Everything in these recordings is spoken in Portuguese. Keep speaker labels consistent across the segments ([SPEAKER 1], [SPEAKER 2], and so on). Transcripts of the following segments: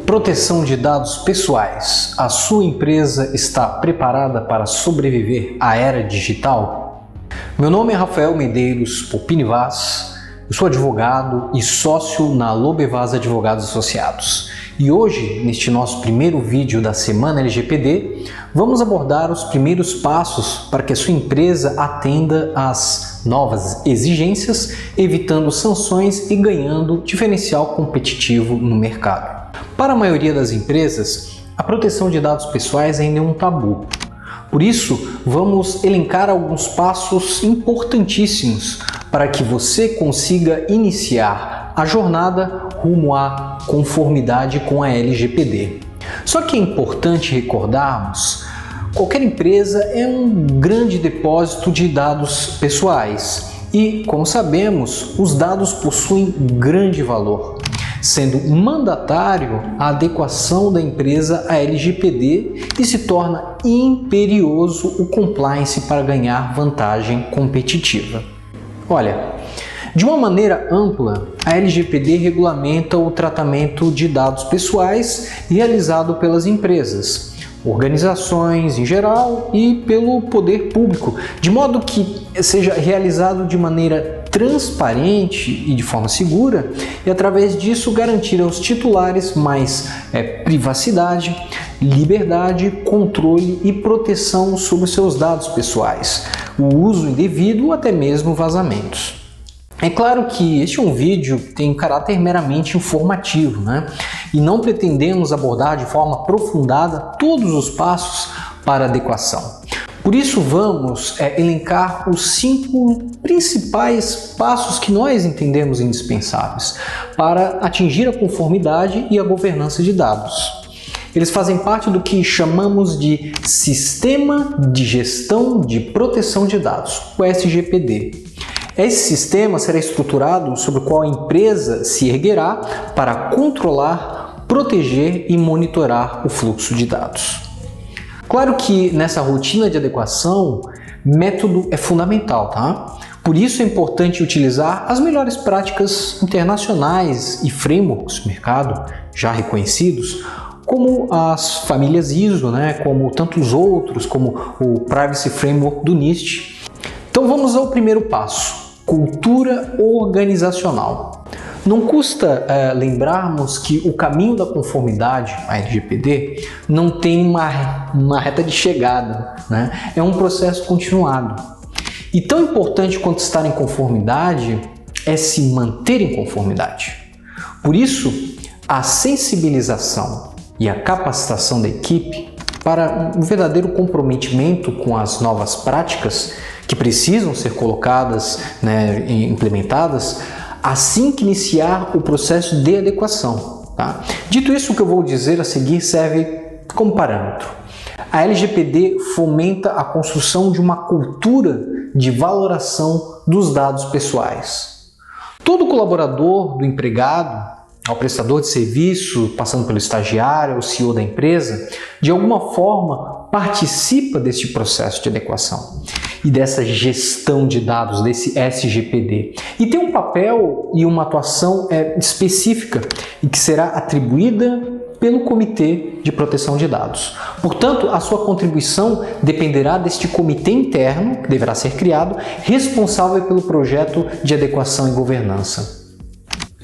[SPEAKER 1] Proteção de dados pessoais. A sua empresa está preparada para sobreviver à era digital? Meu nome é Rafael Medeiros Popini Vaz, eu sou advogado e sócio na Lobevaz Advogados Associados. E hoje, neste nosso primeiro vídeo da Semana LGPD, vamos abordar os primeiros passos para que a sua empresa atenda às novas exigências, evitando sanções e ganhando diferencial competitivo no mercado. Para a maioria das empresas, a proteção de dados pessoais ainda é um tabu. Por isso, vamos elencar alguns passos importantíssimos para que você consiga iniciar a jornada rumo à conformidade com a LGPD. Só que é importante recordarmos, qualquer empresa é um grande depósito de dados pessoais e, como sabemos, os dados possuem grande valor, sendo mandatário a adequação da empresa à LGPD e se torna imperioso o compliance para ganhar vantagem competitiva. Olha, de uma maneira ampla, a LGPD regulamenta o tratamento de dados pessoais realizado pelas empresas, organizações em geral e pelo poder público, de modo que seja realizado de maneira transparente e de forma segura e através disso garantir aos titulares mais privacidade, liberdade, controle e proteção sobre seus dados pessoais, o uso indevido ou até mesmo vazamentos. É claro que este é um vídeo que tem caráter meramente informativo, E não pretendemos abordar de forma aprofundada todos os passos para adequação. Por isso vamos elencar os 5 principais passos que nós entendemos indispensáveis para atingir a conformidade e a governança de dados. Eles fazem parte do que chamamos de Sistema de Gestão de Proteção de Dados, o SGPD. Esse sistema será estruturado sobre o qual a empresa se erguerá para controlar, proteger e monitorar o fluxo de dados. Claro que nessa rotina de adequação, método é fundamental, tá? Por isso é importante utilizar as melhores práticas internacionais e frameworks do mercado já reconhecidos, como as famílias ISO, como tantos outros, como o Privacy Framework do NIST. Então vamos ao primeiro passo. Cultura organizacional. Não custa lembrarmos que o caminho da conformidade, a LGPD, não tem uma reta de chegada, É um processo continuado. E tão importante quanto estar em conformidade é se manter em conformidade. Por isso, a sensibilização e a capacitação da equipe para um verdadeiro comprometimento com as novas práticas que precisam ser colocadas e implementadas assim que iniciar o processo de adequação. Tá? Dito isso, o que eu vou dizer a seguir serve como parâmetro. A LGPD fomenta a construção de uma cultura de valoração dos dados pessoais. Todo colaborador, do empregado ao prestador de serviço, passando pelo estagiário, ao CEO da empresa, de alguma forma participa deste processo de adequação e dessa gestão de dados, desse SGPD. E tem um papel e uma atuação específica e que será atribuída pelo Comitê de Proteção de Dados. Portanto, a sua contribuição dependerá deste comitê interno, que deverá ser criado, responsável pelo projeto de adequação e governança.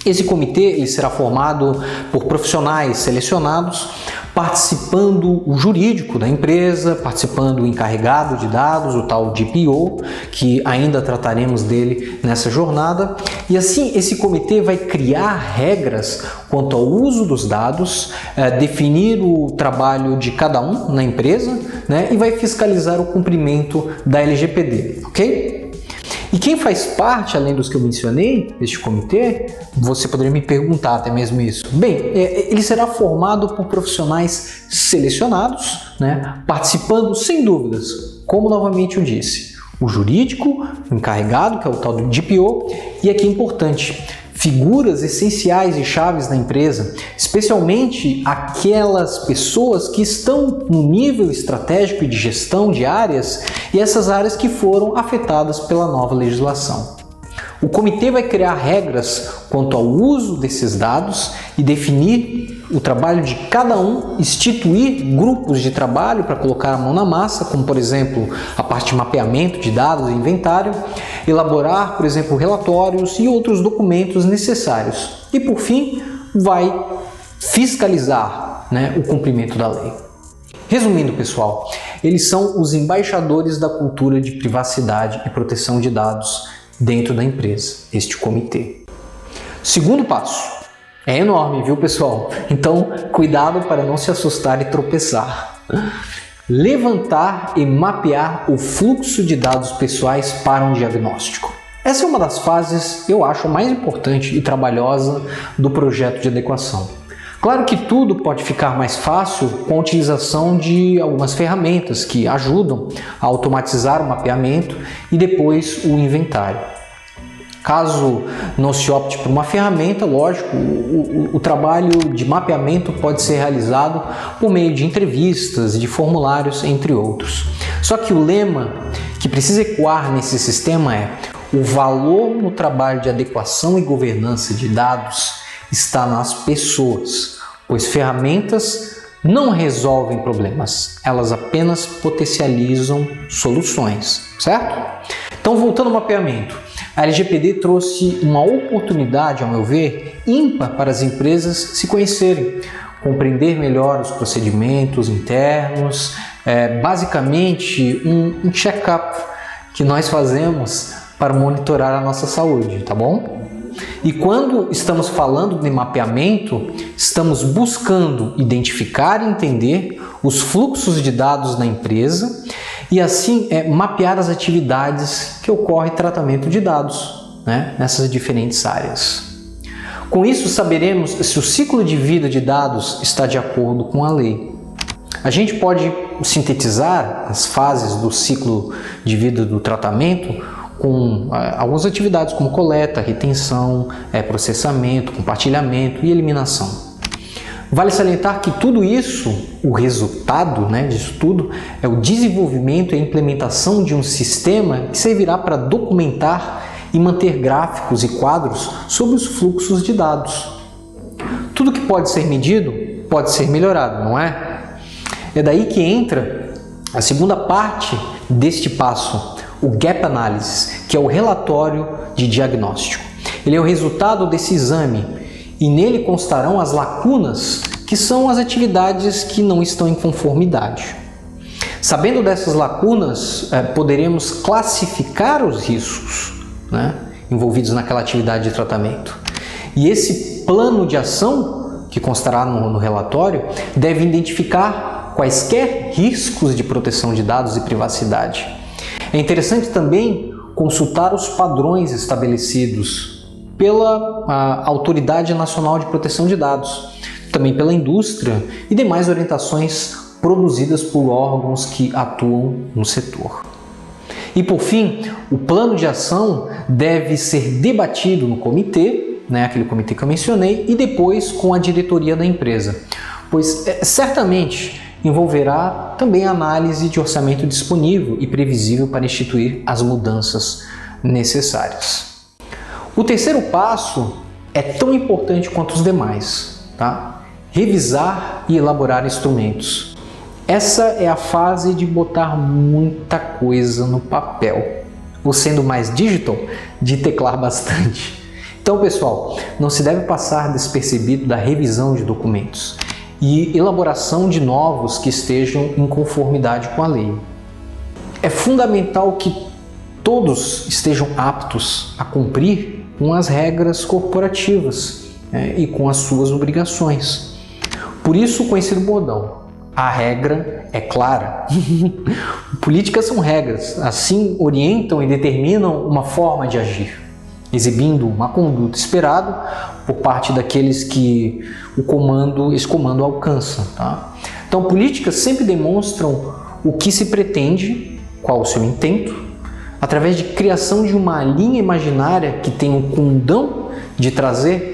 [SPEAKER 1] Esse comitê será formado por profissionais selecionados, participando o jurídico da empresa, participando o encarregado de dados, o tal DPO, que ainda trataremos dele nessa jornada. E assim, esse comitê vai criar regras quanto ao uso dos dados, definir o trabalho de cada um na empresa, e vai fiscalizar o cumprimento da LGPD, ok? E quem faz parte, além dos que eu mencionei, deste comitê, você poderia me perguntar até mesmo isso. Bem, ele será formado por profissionais selecionados, participando sem dúvidas, como novamente eu disse, o jurídico, o encarregado, que é o tal do DPO, e aqui é importante, figuras essenciais e chaves da empresa, especialmente aquelas pessoas que estão no nível estratégico e de gestão de áreas e essas áreas que foram afetadas pela nova legislação. O comitê vai criar regras quanto ao uso desses dados e definir o trabalho de cada um, instituir grupos de trabalho para colocar a mão na massa, como por exemplo a parte de mapeamento de dados e inventário, elaborar, por exemplo, relatórios e outros documentos necessários. E por fim, vai fiscalizar, o cumprimento da lei. Resumindo, pessoal, eles são os embaixadores da cultura de privacidade e proteção de dados dentro da empresa, este comitê. Segundo passo, é enorme, viu, pessoal? Então, cuidado para não se assustar e tropeçar. Levantar e mapear o fluxo de dados pessoais para um diagnóstico. Essa é uma das fases, eu acho, mais importante e trabalhosa do projeto de adequação. Claro que tudo pode ficar mais fácil com a utilização de algumas ferramentas que ajudam a automatizar o mapeamento e depois o inventário. Caso não se opte por uma ferramenta, lógico, o trabalho de mapeamento pode ser realizado por meio de entrevistas, de formulários, entre outros. Só que o lema que precisa ecoar nesse sistema é: o valor no trabalho de adequação e governança de dados está nas pessoas, pois ferramentas não resolvem problemas, elas apenas potencializam soluções, certo? Então, voltando ao mapeamento, a LGPD trouxe uma oportunidade, ao meu ver, ímpar para as empresas se conhecerem, compreender melhor os procedimentos internos, basicamente um check-up que nós fazemos para monitorar a nossa saúde, tá bom? E quando estamos falando de mapeamento, estamos buscando identificar e entender os fluxos de dados da empresa e assim mapear as atividades que ocorrem tratamento de dados, nessas diferentes áreas. Com isso, saberemos se o ciclo de vida de dados está de acordo com a lei. A gente pode sintetizar as fases do ciclo de vida do tratamento com algumas atividades como coleta, retenção, processamento, compartilhamento e eliminação. Vale salientar que tudo isso, o resultado disso tudo, é o desenvolvimento e a implementação de um sistema que servirá para documentar e manter gráficos e quadros sobre os fluxos de dados. Tudo que pode ser medido pode ser melhorado, não é? É daí que entra a segunda parte deste passo, o Gap Analysis, que é o relatório de diagnóstico. Ele é o resultado desse exame e nele constarão as lacunas, que são as atividades que não estão em conformidade. Sabendo dessas lacunas, poderemos classificar os riscos envolvidos naquela atividade de tratamento. E esse plano de ação, que constará no relatório, deve identificar quaisquer riscos de proteção de dados e privacidade. É interessante também consultar os padrões estabelecidos pela Autoridade Nacional de Proteção de Dados, também pela indústria e demais orientações produzidas por órgãos que atuam no setor. E por fim, o plano de ação deve ser debatido no comitê, aquele comitê que eu mencionei, e depois com a diretoria da empresa, pois certamente envolverá também a análise de orçamento disponível e previsível para instituir as mudanças necessárias. O terceiro passo é tão importante quanto os demais, Revisar e elaborar instrumentos. Essa é a fase de botar muita coisa no papel, ou sendo mais digital, de teclar bastante. Então, pessoal, não se deve passar despercebido da revisão de documentos e elaboração de novos que estejam em conformidade com a lei. É fundamental que todos estejam aptos a cumprir com as regras corporativas e com as suas obrigações. Por isso o conhecido bordão: a regra é clara. Políticas são regras, assim orientam e determinam uma forma de agir, exibindo uma conduta esperada por parte daqueles que esse comando alcança. Então, políticas sempre demonstram o que se pretende, qual o seu intento, através de criação de uma linha imaginária que tem o condão de trazer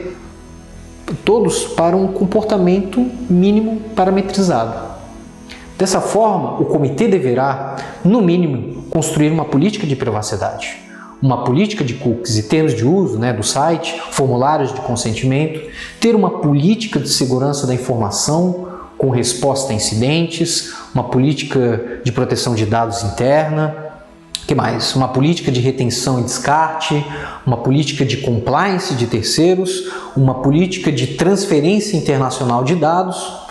[SPEAKER 1] todos para um comportamento mínimo parametrizado. Dessa forma, o comitê deverá, no mínimo, construir uma política de privacidade, uma política de cookies e termos de uso, do site, formulários de consentimento, ter uma política de segurança da informação com resposta a incidentes, uma política de proteção de dados interna, que mais? Uma política de retenção e descarte, uma política de compliance de terceiros, uma política de transferência internacional de dados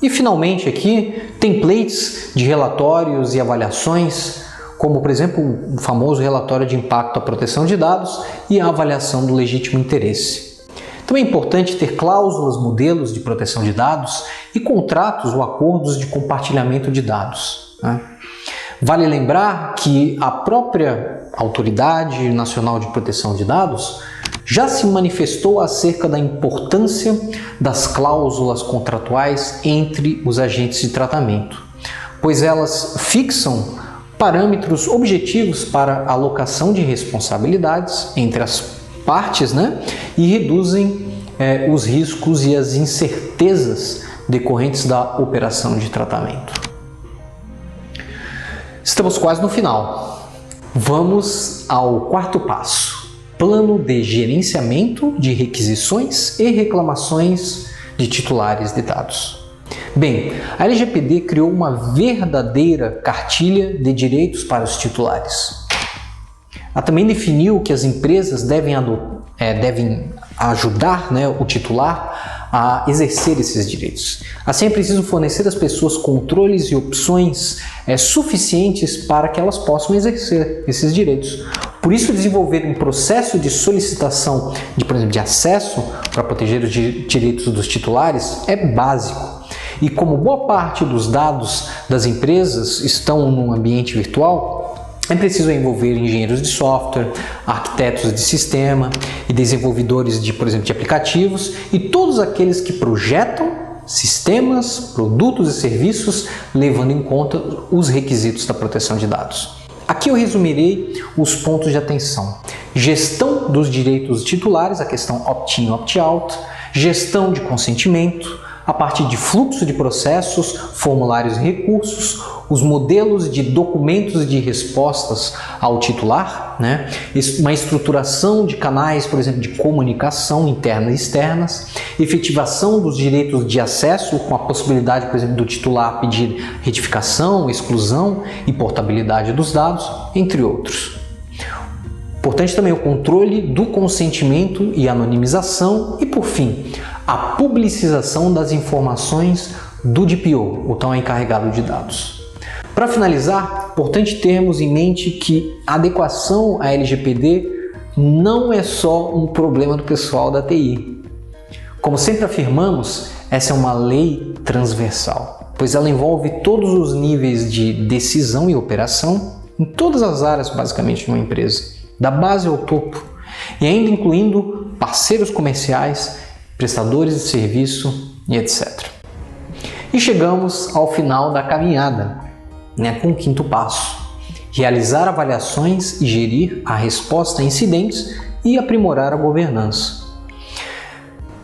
[SPEAKER 1] e, finalmente, aqui, templates de relatórios e avaliações, como, por exemplo, o famoso relatório de impacto à proteção de dados e a avaliação do legítimo interesse. Também é importante ter cláusulas, modelos de proteção de dados e contratos ou acordos de compartilhamento de dados. Vale lembrar que a própria Autoridade Nacional de Proteção de Dados já se manifestou acerca da importância das cláusulas contratuais entre os agentes de tratamento, pois elas fixam parâmetros objetivos para a alocação de responsabilidades entre as partes, e reduzem os riscos e as incertezas decorrentes da operação de tratamento. Estamos quase no final. Vamos ao quarto passo: plano de gerenciamento de requisições e reclamações de titulares de dados. Bem, a LGPD criou uma verdadeira cartilha de direitos para os titulares. Ela também definiu que as empresas devem ajudar o titular a exercer esses direitos. Assim, é preciso fornecer às pessoas controles e opções suficientes para que elas possam exercer esses direitos. Por isso, desenvolver um processo de solicitação, por exemplo, de acesso para proteger os direitos dos titulares é básico. E como boa parte dos dados das empresas estão no ambiente virtual, é preciso envolver engenheiros de software, arquitetos de sistema e desenvolvedores por exemplo, de aplicativos e todos aqueles que projetam sistemas, produtos e serviços levando em conta os requisitos da proteção de dados. Aqui eu resumirei os pontos de atenção: gestão dos direitos titulares, a questão opt-in e opt-out, gestão de consentimento, a partir de fluxo de processos, formulários e recursos, os modelos de documentos de respostas ao titular, uma estruturação de canais, por exemplo, de comunicação interna e externas, efetivação dos direitos de acesso, com a possibilidade, por exemplo, do titular pedir retificação, exclusão e portabilidade dos dados, entre outros. Importante também o controle do consentimento e anonimização e, por fim, a publicização das informações do DPO, o tão encarregado de dados. Para finalizar, importante termos em mente que a adequação à LGPD não é só um problema do pessoal da TI. Como sempre afirmamos, essa é uma lei transversal, pois ela envolve todos os níveis de decisão e operação em todas as áreas, basicamente, de uma empresa, da base ao topo, e ainda incluindo parceiros comerciais, prestadores de serviço e etc. E chegamos ao final da caminhada, com o quinto passo: realizar avaliações e gerir a resposta a incidentes e aprimorar a governança.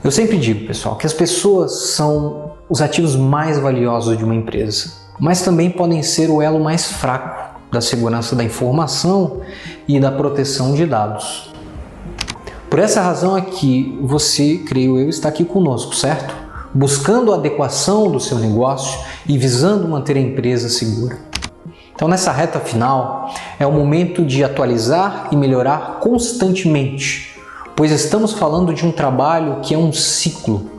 [SPEAKER 1] Eu sempre digo, pessoal, que as pessoas são os ativos mais valiosos de uma empresa, mas também podem ser o elo mais fraco da segurança da informação e da proteção de dados. Por essa razão é que você, creio eu, está aqui conosco, certo? Buscando a adequação do seu negócio e visando manter a empresa segura. Então, nessa reta final, é o momento de atualizar e melhorar constantemente, pois estamos falando de um trabalho que é um ciclo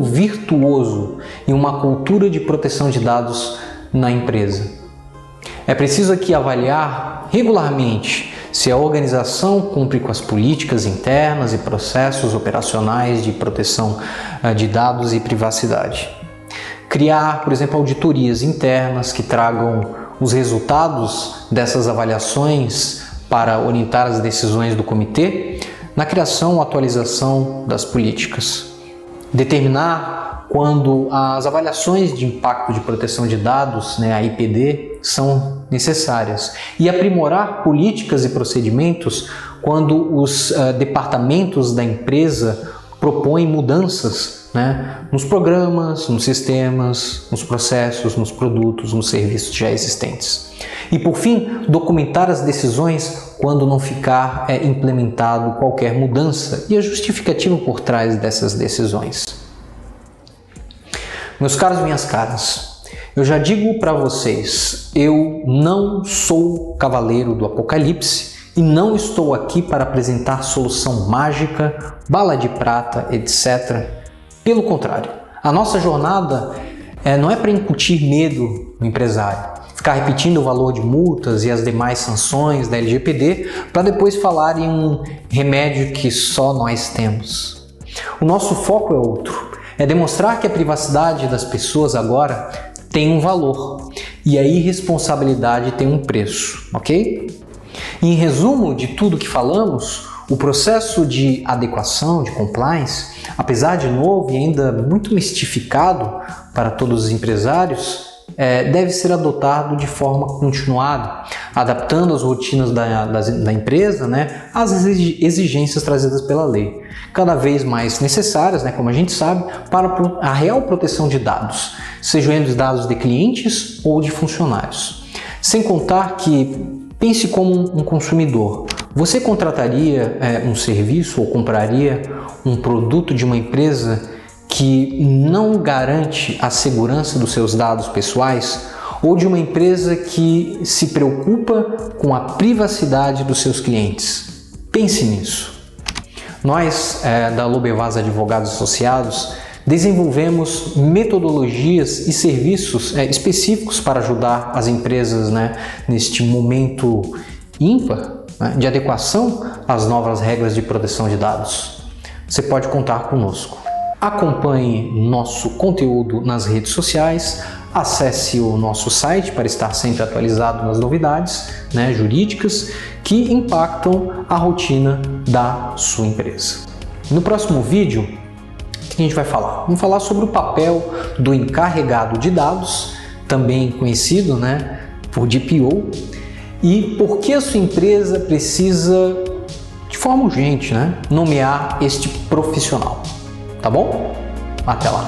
[SPEAKER 1] virtuoso e uma cultura de proteção de dados na empresa. É preciso aqui avaliar regularmente se a organização cumpre com as políticas internas e processos operacionais de proteção de dados e privacidade. Criar, por exemplo, auditorias internas que tragam os resultados dessas avaliações para orientar as decisões do comitê na criação ou atualização das políticas. Determinar quando as avaliações de impacto de proteção de dados, a IPD, são necessárias e aprimorar políticas e procedimentos quando os departamentos da empresa propõem mudanças, né, nos programas, nos sistemas, nos processos, nos produtos, nos serviços já existentes. E por fim, documentar as decisões quando não ficar implementado qualquer mudança e a justificativa por trás dessas decisões. Meus caros e minhas caras, eu já digo para vocês, eu não sou cavaleiro do apocalipse e não estou aqui para apresentar solução mágica, bala de prata, etc. Pelo contrário, a nossa jornada não é para incutir medo no empresário, ficar repetindo o valor de multas e as demais sanções da LGPD para depois falar em um remédio que só nós temos. O nosso foco é outro, é demonstrar que a privacidade das pessoas agora tem um valor e a irresponsabilidade tem um preço, ok? Em resumo de tudo que falamos, o processo de adequação, de compliance, apesar de novo e ainda muito mistificado para todos os empresários, deve ser adotado de forma continuada, adaptando as rotinas da empresa, né, às exigências trazidas pela lei, cada vez mais necessárias, né, como a gente sabe, para a real proteção de dados, sejam eles dados de clientes ou de funcionários. Sem contar que, pense como um consumidor, você contrataria um serviço ou compraria um produto de uma empresa que não garante a segurança dos seus dados pessoais ou de uma empresa que se preocupa com a privacidade dos seus clientes? Pense nisso. Nós, da Lobevaz Advogados Associados, desenvolvemos metodologias e serviços específicos para ajudar as empresas, né, neste momento ímpar, né, de adequação às novas regras de proteção de dados. Você pode contar conosco. Acompanhe nosso conteúdo nas redes sociais, acesse o nosso site para estar sempre atualizado nas novidades, né, jurídicas que impactam a rotina da sua empresa. No próximo vídeo, o que a gente vai falar? Vamos falar sobre o papel do encarregado de dados, também conhecido, né, por DPO, e por que a sua empresa precisa, de forma urgente, né, nomear este profissional. Tá bom? Até lá!